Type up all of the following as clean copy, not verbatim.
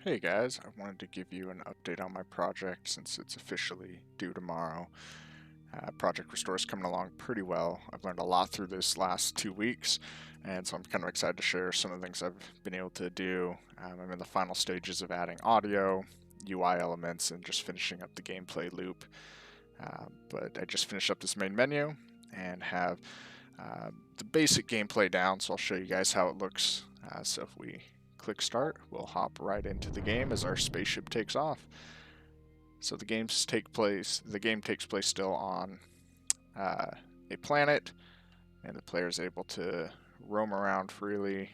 Hey guys, I wanted to give you an update on my project since it's officially due tomorrow. Project Restore is coming along pretty well. I've learned a lot through this last 2 weeks, and so I'm kind of excited to share some of the things I've been able to do. I'm in the final stages of adding audio, UI elements, and just finishing up the gameplay loop. But I just finished up this main menu and have the basic gameplay down, so I'll show you guys how it looks. So if we click start, we'll hop right into the game as our spaceship takes off. So the game takes place still on a planet, and the player is able to roam around freely.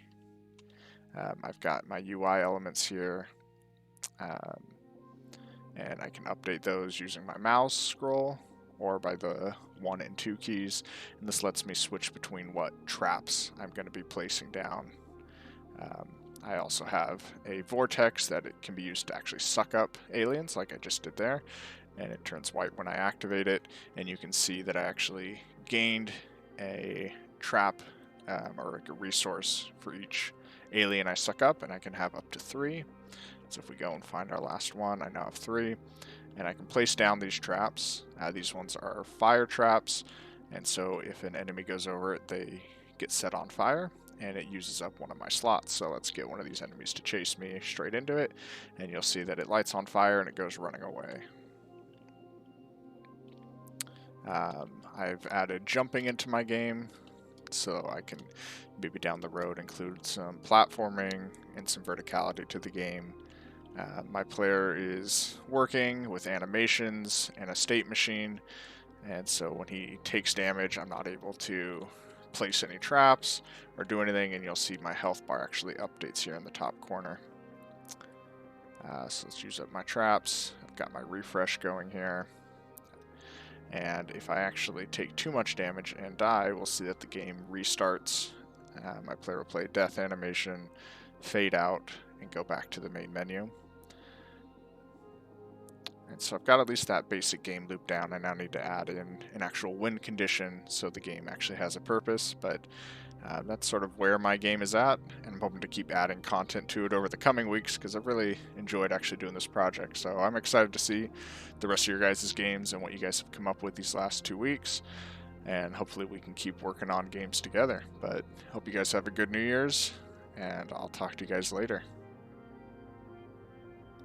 I've got my UI elements here, and I can update those using my mouse scroll or by the 1 and 2 keys, and this lets me switch between what traps I'm going to be placing down. I also have a vortex that it can be used to actually suck up aliens like I just did there, and it turns white when I activate it, and you can see that I actually gained a trap or like a resource for each alien I suck up, and I can have up to 3. So if we go and find our last one, I now have 3, and I can place down these traps. These ones are fire traps, and so if an enemy goes over it, they get set on fire, and it uses up one of my slots. So let's get one of these enemies to chase me straight into it, and you'll see that it lights on fire and it goes running away. I've added jumping into my game, so I can maybe down the road include some platforming and some verticality to the game. My player is working with animations and a state machine, and so when he takes damage, I'm not able to place any traps or do anything, and you'll see my health bar actually updates here in the top corner. So let's use up my traps. I've got my refresh going here, and if I actually take too much damage and die, we'll see that the game restarts. My player will play death animation, fade out, and go back to the main menu. And so I've got at least that basic game loop down. I now need to add in an actual win condition so the game actually has a purpose, but that's sort of where my game is at, and I'm hoping to keep adding content to it over the coming weeks because I've really enjoyed actually doing this project. So I'm excited to see the rest of your guys' games and what you guys have come up with these last 2 weeks, and hopefully we can keep working on games together. But hope you guys have a good New Year's, and I'll talk to you guys later.